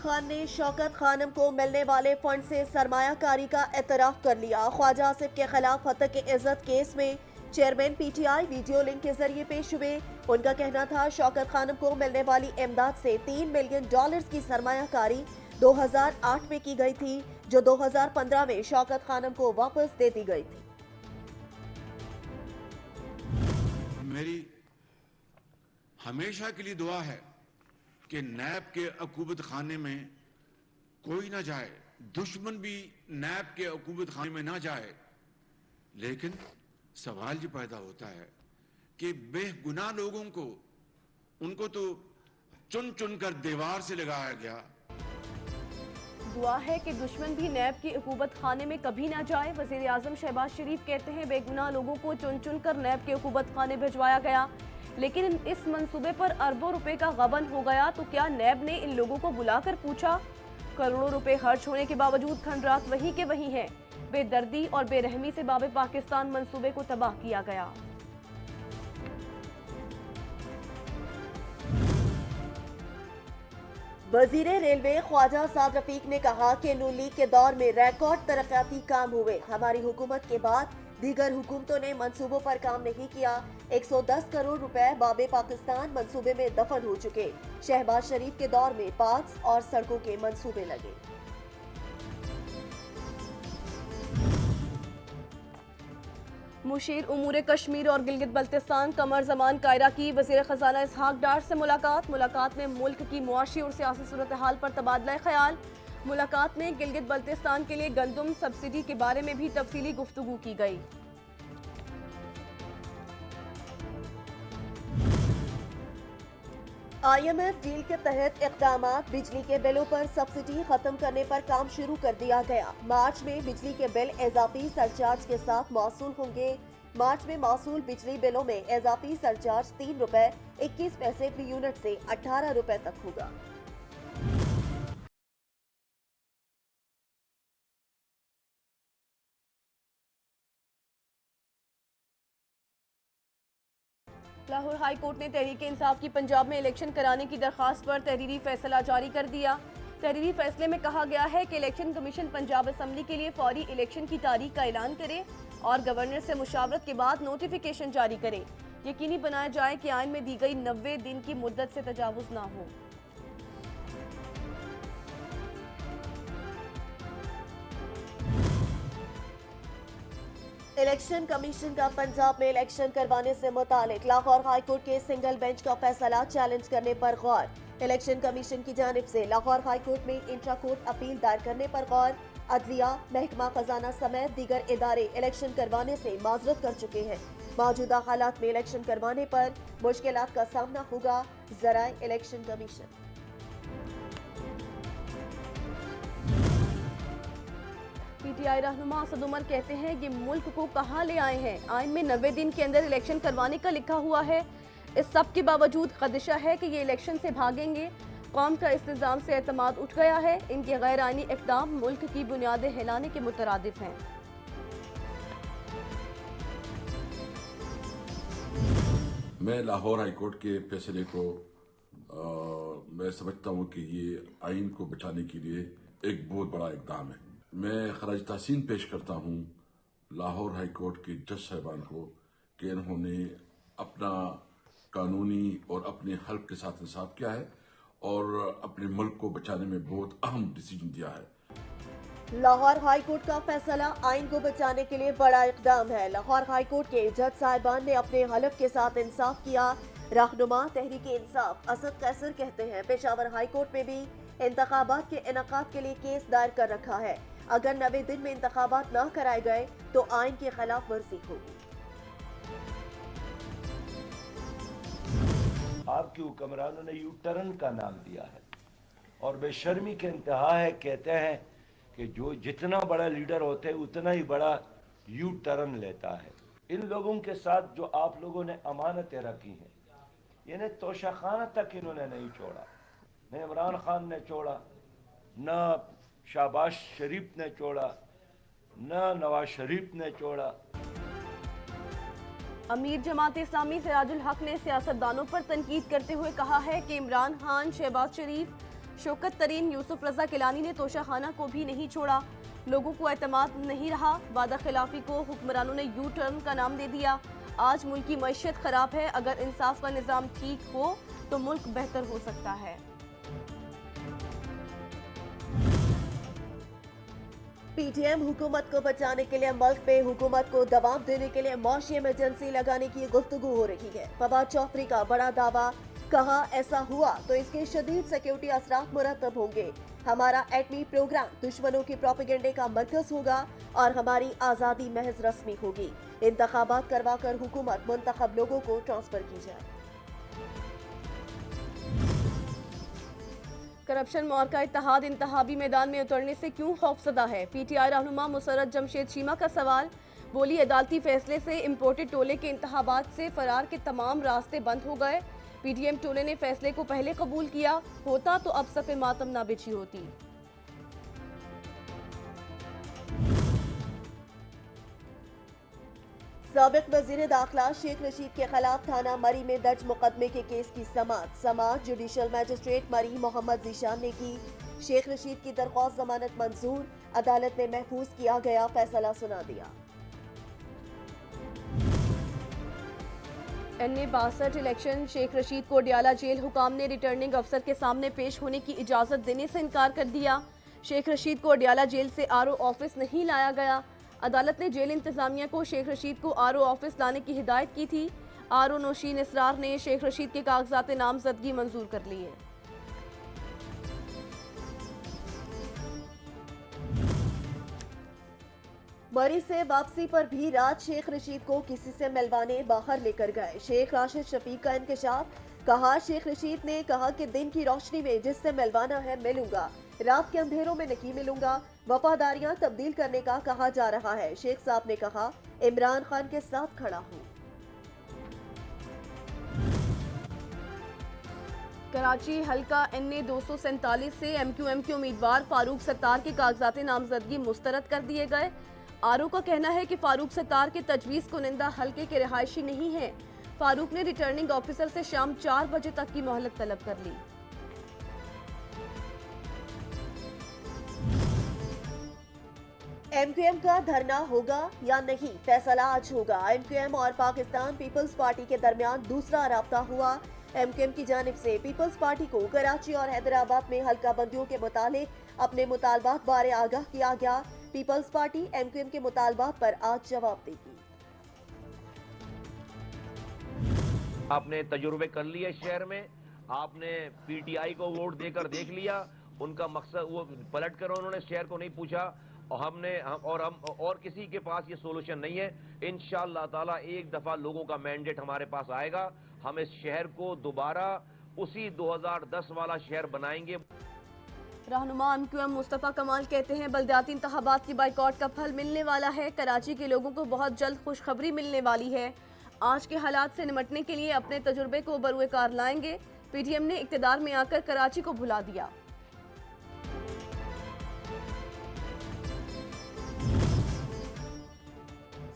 खान ने शौकत खानम को मिलने वाले फंड से सरमायाकारी का एतराफ कर लिया। ख्वाजा आसिफ के खिलाफ हत्या इज्जत केस में चेयरमैन पीटीआई वीडियो लिंक के जरिए पेश हुए। उनका कहना था शौकत खानम को मिलने वाली इमदाद से $3 मिलियन की सरमायाकारी 2008 में की गई थी, जो 2015 में शौकत खानम को वापस दे दी गई थी। मेरी हमेशा के लिए दुआ है कि नैब के अकूबत खाने में कोई ना जाए, दुश्मन भी नैब के अकूबत खाने में ना जाए। लेकिन सवाल ये पैदा होता है कि बेगुनाह लोगों को उनको तो चुन चुन कर दीवार से लगाया गया। दुआ है कि दुश्मन भी नैब की अकूबत खाने में कभी ना जाए। वजीर आजम शहबाज शरीफ कहते हैं बेगुनाह लोगों को चुन चुन कर नैब के अकूबत खाने भिजवाया गया, लेकिन इस मंसूबे पर अरबों रुपए का गबन हो गया तो क्या नैब ने इन लोगों को बुलाकर पूछा? करोड़ों रुपए खर्च होने के बावजूद खंडरात वही के वही हैं। बेदर्दी और बेरहमी से बाबे पाकिस्तान मंसूबे को तबाह किया गया। वजीर रेलवे ख्वाजा साद रफीक ने कहा कि नून लीग के दौर में रिकॉर्ड तरक्याती काम हुए। हमारी हुकूमत के बाद दीगर हुकूमतों ने मंसूबों पर काम नहीं किया। 110 करोड़ रुपए बाबे पाकिस्तान मंसूबे में दफन हो चुके। शहबाज शरीफ के दौर में पार्क्स और सड़कों के मंसूबे लगे। मुशीर उमूर कश्मीर और गिलगित बल्तिस्तान कमर जमान कायरा की वजीर खजाना इसहाक डार से मुलाकात में मुल्क की मुआशी और सियासी सूरत हाल पर तबादला ख्याल। मुलाकात में गिलगित बल्तिस्तान के लिए गंदम सब्सिडी के बारे में भी तफसीली गुफ्तगू की गई। IMF डील के तहत इक़दामात। बिजली के बिलों पर सब्सिडी खत्म करने पर काम शुरू कर दिया गया। मार्च में बिजली के बिल इजाफी सरचार्ज के साथ मौसूल होंगे। मार्च में मौसूल बिजली बिलों में इजाफी सरचार्ज ₹3.21 फी यूनिट से ₹18 तक होगा। लाहौर हाई कोर्ट ने तहरीक इंसाफ की पंजाब में इलेक्शन कराने की दरखास्त पर तहरीरी फैसला जारी कर दिया। तहरीरी फैसले में कहा गया है कि इलेक्शन कमीशन पंजाब असम्बली के लिए फौरी इलेक्शन की तारीख का ऐलान करे और गवर्नर से मुशावरत के बाद नोटिफिकेशन जारी करे। यकीनी बनाया जाए कि आइन में दी गई 90 दिन की मुद्दत से तजावुज ना हो। इलेक्शन कमीशन का पंजाब में इलेक्शन करवाने से मुतालिक लाहौर हाई कोर्ट के सिंगल बेंच का फैसला चैलेंज करने पर गौर। इलेक्शन कमीशन की जानिब से लाहौर हाई कोर्ट में इंट्रा कोर्ट अपील दायर करने पर गौर। अदलिया, महकमा खजाना समेत दीगर इदारे इलेक्शन करवाने से माजरत कर चुके हैं। मौजूदा हालात में इलेक्शन करवाने पर मुश्किलात का सामना होगा। जराए इलेक्शन कमीशन। पीटीआई रहनुमा असद उमर कहते हैं कि मुल्क को कहां ले आए हैं। आइन में 90 दिन के अंदर इलेक्शन करवाने का लिखा हुआ है। इस सब के बावजूद खदशा है कि ये इलेक्शन से भागेंगे। कौम का इस्तेजाम से एतमाद उठ गया है। इनके गैर आइनी इक़दाम मुल्क की बुनियादें हिलाने के मुतरादिफ हैं। मैं लाहौर हाई कोर्ट के फैसले को मैं समझता हूँ कि ये आइन को बिठाने के लिए एक बहुत बड़ा इक़दाम है। मैं खराज तहसीन पेश करता हूँ लाहौर हाई कोर्ट के जज साहिबान को कि इन्होंने अपना कानूनी और अपने हल्क के साथ इंसाफ किया है और अपने मुल्क को बचाने में बहुत अहम डिसीजन दिया है। लाहौर हाई कोर्ट का फैसला आइन को बचाने के लिए बड़ा इक़दाम है। लाहौर हाई कोर्ट के जज साहिबान ने अपने हलफ के साथ इंसाफ किया। रहनुमा तहरीक इंसाफ असद कैसर कहते हैं पेशावर हाई कोर्ट में भी इंतखाबात के इनकाद के लिए केस दायर कर रखा है। अगर 90 दिन में इंतखाबात न कराए गए तो आइन की खिलाफ वर्जी होगी। आपके हुक्मरानों ने यू टर्न का नाम दिया है और बेशर्मी के इंतहा है। कहते हैं कि जो जितना बड़ा लीडर होते है उतना ही बड़ा यू टर्न लेता है। इन लोगों के साथ जो आप लोगों ने अमानतें रखी हैं, इन्हें तोशाखाना तक इन्होंने नहीं छोड़ा। न इमरान खान ने छोड़ा, न शहबाज शरीफ ने छोड़ा, न नवाज शरीफ ने छोड़ा। अमीर जमात इस्लामी सिराजुल हक ने सियासतदानों पर तनकीद करते हुए कहा है कि इमरान खान, शहबाज शरीफ शौकत तरीन यूसुफ रजा किलानी ने तोशाखाना को भी नहीं छोड़ा। लोगों को एतमाद नहीं रहा। वादा खिलाफी को हुक्मरानों ने यू टर्न का नाम दे दिया। आज मुल्क की मईशत खराब है, अगर इंसाफ का निज़ाम ठीक हो तो मुल्क बेहतर हो सकता है। पीटीएम हुकूमत को बचाने के लिए मुल्क में हुकूमत को दबाव देने के लिए मौशी इमरजेंसी लगाने की गुफ्तगू हो रही है। फवाद चौधरी का बड़ा दावा, कहा ऐसा हुआ तो इसके शदीद सिक्योरिटी असरात मुरतब होंगे। हमारा एटमी प्रोग्राम दुश्मनों के प्रोपेगेंडे का मरकज होगा और हमारी आज़ादी महज रस्मी होगी। इंतखाबात करवा कर हुकूमत मुंतखब लोगों को ट्रांसफर की जाए। करप्शन मोर्चा इत्तेहाद इंतहाबी मैदान में उतरने से क्यों खौफजदा है? पीटीआई रहनुमा मुसर्रत जमशेद शीमा का सवाल। बोली, अदालती फैसले से इम्पोर्टेड टोले के इंतखाबात से फरार के तमाम रास्ते बंद हो गए। पीटीएम टोले ने फैसले को पहले कबूल किया होता तो अब सफ़े मातम ना बिछी होती। साबिक वज़ीर दाखिला शेख रशीद के खिलाफ थाना मरी में दर्ज मुकदमे के केस की समाअत जुडिशल मैजिस्ट्रेट मरी मोहम्मद जीशान ने की। शेख रशीद की दरख्वास्त जमानत मंजूर, अदालत में महफूज किया गया, फैसला सुना दिया। NA 62 इलेक्शन शेख रशीद को डियाला जेल हुकाम ने रिटर्निंग अफसर के सामने पेश होने की इजाज़त देने से इनकार कर दिया। शेख रशीद को डियाला जेल से RO ऑफिस नहीं लाया गया। अदालत ने जेल इंतजामिया को शेख रशीद को RO ऑफिस लाने की हिदायत की थी। RO नौशीन इसरार ने शेख रशीद के कागजात नामजदगी मंजूर कर लिए। मरी से वापसी पर भी रात शेख रशीद को किसी से मिलवाने बाहर लेकर गए। शेख राशिद शफीक का इंकशाफ, कहा शेख रशीद ने कहा कि दिन की रोशनी में जिससे मिलवाना है मिलूंगा, रात के अंधेरों में नहीं मिलूंगा। वफादारियां तब्दील करने का कहा जा रहा है। शेख साहब ने कहा इमरान खान के साथ खड़ा हूं। कराची हल्का NA 247 से MQM के उम्मीदवार फारूक सत्तार के कागजात नामजदगी मुस्तरद कर दिए गए। RO का कहना है कि फारूक सत्तार के तजवीज़ कुनिंदा हल्के के रिहायशी नहीं है। फारूक ने रिटर्निंग ऑफिसर से शाम 4 बजे तक की मोहलत तलब कर ली। MQM का धरना होगा या नहीं, फैसला आज होगा। MQM और पाकिस्तान पीपल्स पार्टी के दरमियान दूसरा राब्ता हुआ। MQM की जानिब से पीपल्स पार्टी को कराची और हैदराबाद में हल्का बंदियों के मुतालिक अपने मुतालबात बारे आगाह किया गया। पीपल्स पार्टी MQM के मुतालबात पर आज जवाब देगी। आपने तजुर्बे कर लिए शहर में, आपने PTI को वोट देकर देख लिया। उनका मकसद वो पलट कर उन्होंने शहर को नहीं पूछा और हम और किसी के पास ये सोल्यूशन नहीं है। इंशाअल्लाह ताला एक दफा लोगों का मैंडेट हमारे पास आएगा, हम इस शहर को दोबारा उसी 2010 वाला शहर बनाएंगे। रहनुमा MQM मुस्तफ़ा कमाल कहते हैं बल्दियाती इंतखाबात की बाइकॉट का फल मिलने वाला है। कराची के लोगों को बहुत जल्द खुशखबरी मिलने वाली है। आज के हालात से निमटने के लिए अपने तजुर्बे को बरूए कार लाएंगे। PTM ने इक़्तिदार में आकर कराची को भुला दिया।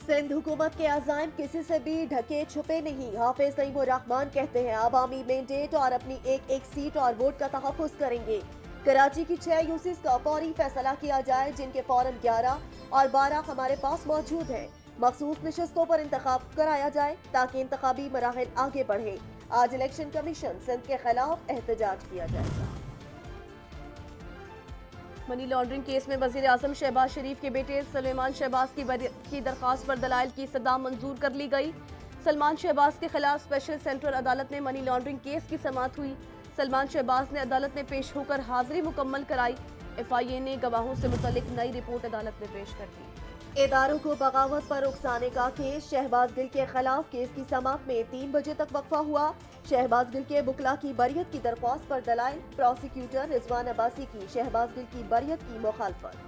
सिंध हुकूमत के अज़ाइम किसी से भी ढके छुपे नहीं। हाफिज तैमूर रहमान कहते हैं अवामी मैंडेट और अपनी एक सीट और वोट का तहफ़्फ़ुज़ करेंगे। कराची की 6 यूसीस का फौरी फैसला किया जाए, जिनके फौरन 11 और 12 हमारे पास मौजूद हैं। मखसूस नशस्तों पर इंतखाब कराया जाए ताकि इंतखाबी मराहिल आगे बढ़े। आज इलेक्शन कमीशन सिंध के खिलाफ एहतजाज किया जाएगा। मनी लॉन्ड्रिंग केस में वज़ीर आज़म शहबाज शरीफ के बेटे सलेमान शहबाज की दरख्वास्त पर दलाइल की सदा मंजूर कर ली गई। सलमान शहबाज के खिलाफ स्पेशल सेंट्रल अदालत में मनी लॉन्ड्रिंग केस की समाअत हुई। सलमान शहबाज ने अदालत में पेश होकर हाजिरी मुकम्मल कराई। FIA ने गवाहों से मुतल्लिक नई रिपोर्ट अदालत में पेश कर दी। इदारों को बगावत पर उकसाने का केस, शहबाज गिल के खिलाफ केस की समाअत में 3 बजे तक वक्फा हुआ। शहबाज गिल के बुकला की बरियत की दरख्वास्त पर दलाइल, प्रोसिक्यूटर रिजवान अब्बासी की शहबाज गिल की बरियत की मुखालफत।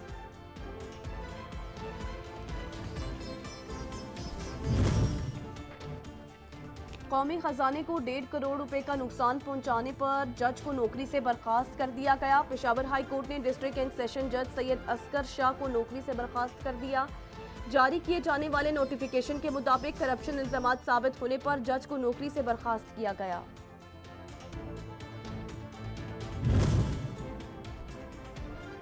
कौमी खजाने को 1.5 करोड़ रुपए का नुकसान पहुंचाने पर जज को नौकरी से बर्खास्त कर दिया गया। पेशावर हाई कोर्ट ने डिस्ट्रिक्ट एंड सेशन जज सैयद असगर शाह को नौकरी से बर्खास्त कर दिया। जारी किए जाने वाले नोटिफिकेशन के मुताबिक करप्शन इल्जामात साबित होने पर जज को नौकरी से बर्खास्त किया गया।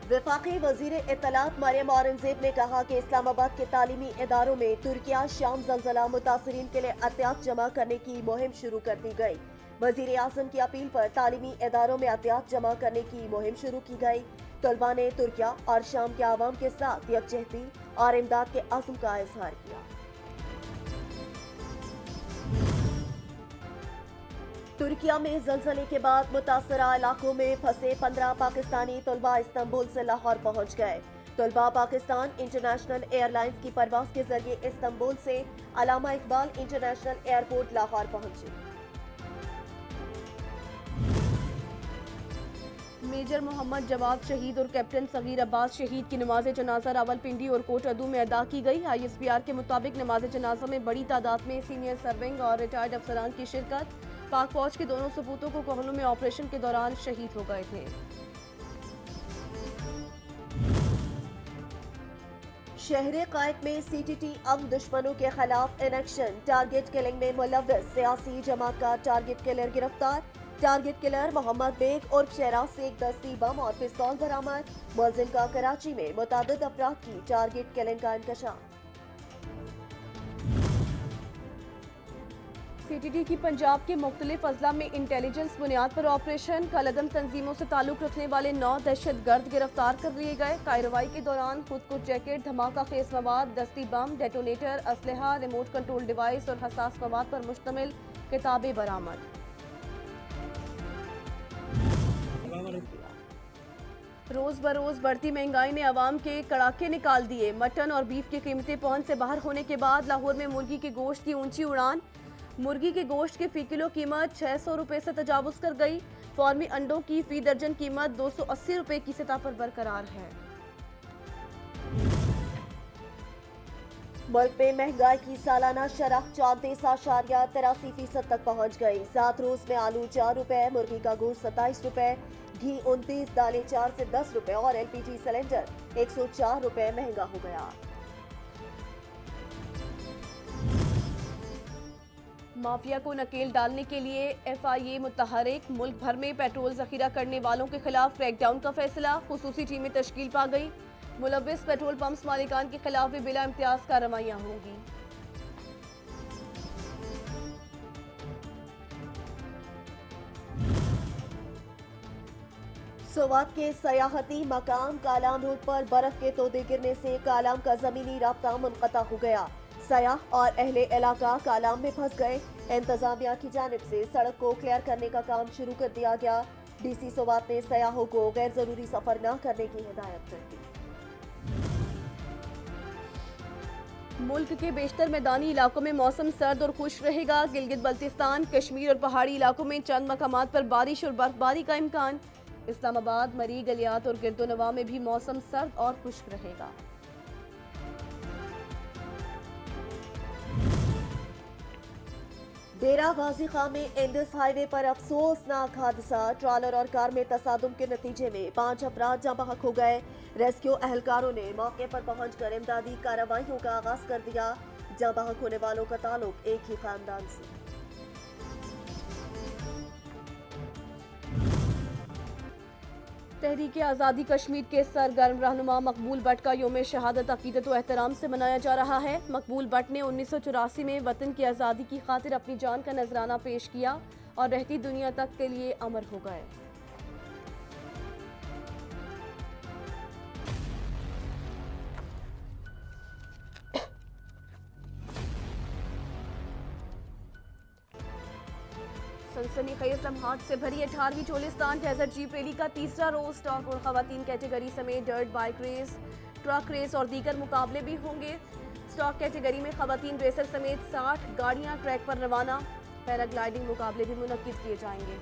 वफाकी वजीर इत्तलात मरियम औरंगजेब ने कहा कि इस्लामाबाद के तालीमी इदारों में तुर्किया शाम जलजला मुतासरीन के लिए अहतियात जमा करने की मुहिम शुरू कर दी गई। वजीर आजम की अपील पर तालीमी इदारों में अहतियात जमा करने की मुहिम शुरू की गई। तलबा ने तुर्किया और शाम के आवाम के साथ यकजहती और इमदाद के अज़्म का इजहार किया। तुर्किया में जलजले के बाद मुतासरा इलाकों में फंसे 15 पाकिस्तानी तलबा इस्तांबुल से लाहौर पहुंच गए। तलबा पाकिस्तान इंटरनेशनल एयरलाइंस की परवाज के जरिए इस्तांबुल से अलामा इकबाल इंटरनेशनल एयरपोर्ट लाहौर पहुंचे। मेजर मोहम्मद जवाद शहीद और कैप्टन सगीर अब्बास शहीद की नमाज जनाजा रावलपिंडी और कोट अदू में अदा की गई। ISPR के मुताबिक नमाज जनाजा में बड़ी तादाद में सीनियर सर्विंग और रिटायर्ड अफसरान की शिरकत। पाक फौज के दोनों सपूतों को कोहलू में ऑपरेशन के दौरान शहीद हो गए थे। शहर कायद में CTT अम दुश्मनों के खिलाफ इन एक्शन। टारगेट किलिंग में मुलव्वस सियासी जमात का टारगेट किलर गिरफ्तार। टारगेट किलर मोहम्मद बेग और शहराज से एक दस्ती बम और पिस्तौल बरामद। मुलजिम का कराची में मुतादिद अफराद की टारगेट किलिंग का इंकशाफ। CTT की पंजाब के मुख्तलिफ अजला में इंटेलिजेंस बुनियाद पर ऑपरेशन। कलअदम तंजीमों से ताल्लुक रखने वाले 9 दहशत गर्द गिरफ्तार कर लिए गए। कार्रवाई के दौरान खुद को जैकेट, धमाका खेज मवाद, दस्ती बम, डेटोनेटर, असलहा, रिमोट कंट्रोल डिवाइस और हसास मवाद पर मुश्तमिल किताबें बरामद। रोज बरोज बढ़ती महंगाई ने आवाम के कड़ाके निकाल दिए। मटन और बीफ की कीमतें पहुंच से बाहर होने के बाद लाहौर में मुर्गी के गोश्त की ऊंची उड़ान। मुर्गी के गोश्त की फी किलो कीमत 600 रुपए से तजावुज कर गई। फार्मी अंडों की फी दर्जन कीमत 280 रुपए की सतह पर बरकरार है। मुल्क में महंगाई की सालाना शरह 34.83% तक पहुंच गई। 7 रोज में आलू 4 रुपए, मुर्गी का गोश्त 27 रुपए, घी 29, दालें 4 से 10 रुपए और LPG सिलेंडर 104 रुपए महंगा हो गया। माफिया को नकेल डालने के लिए FIA मुतहरिक। मुल्क भर में पेट्रोल जखीरा करने वालों के खिलाफ क्रैकडाउन का फैसला। खुसूसी टीमें तश्कील पा गई। मुलव्विस पेट्रोल पंप्स मालिकान के खिलाफ भी बिला इम्तियाज कार्रवाइयां होंगी। सोवात के सयाहती मकाम कालाम रोड पर बर्फ के तोदे गिरने से कालाम का जमीनी राब्ता मुनक़ता हो गया। सयाह और अहले इलाका कालाम में फंस गए। इंतजामिया की जानिब से सड़क को क्लियर करने का काम शुरू कर दिया गया। DC सोवात ने सयाहों को गैर जरूरी सफर न करने की हिदायत कर दी। मुल्क के बेशतर मैदानी इलाकों में मौसम सर्द और खुश्क रहेगा। गिलगित बल्तिस्तान, कश्मीर और पहाड़ी इलाकों में चंद मकामात पर बारिश और बर्फबारी का इम्कान। इस्लामाबाद, मरी, गलियात और गिरदोनवा में भी मौसम सर्द और खुश्क रहेगा। डेरा गाजी खां में इंडस हाईवे पर अफसोसनाक हादसा। ट्रॉलर और कार में तसादुम के नतीजे में 5 अफराद जाँ बहक हो गए। रेस्क्यू अहलकारों ने मौके पर पहुंचकर इमदादी कार्रवाइयों का आगाज कर दिया। जाँ बहक होने वालों का ताल्लुक एक ही खानदान से। तहरीक आज़ादी कश्मीर के सरगर्म रहनुमा मकबूल बट का योम शहादत अकीदत व एहतराम से मनाया जा रहा है। मकबूल बट ने 1984 में वतन की आज़ादी की खातिर अपनी जान का नजराना पेश किया और रहती दुनिया तक के लिए अमर हो गए। सनसनीखेज लम्हात से भरी 18वीं चोलिस्तान डेजर्ट जीप रैली का तीसरा रोज स्टॉक और खवातीन कैटेगरी समेत dirt bike race, truck race और दीगर मुकाबले भी होंगे। स्टॉक कैटेगरी में खवातीन रेसर समेत 60 गाड़ियां ट्रैक पर रवाना। पैराग्लाइडिंग मुकाबले भी मुनक्किद किए जाएंगे।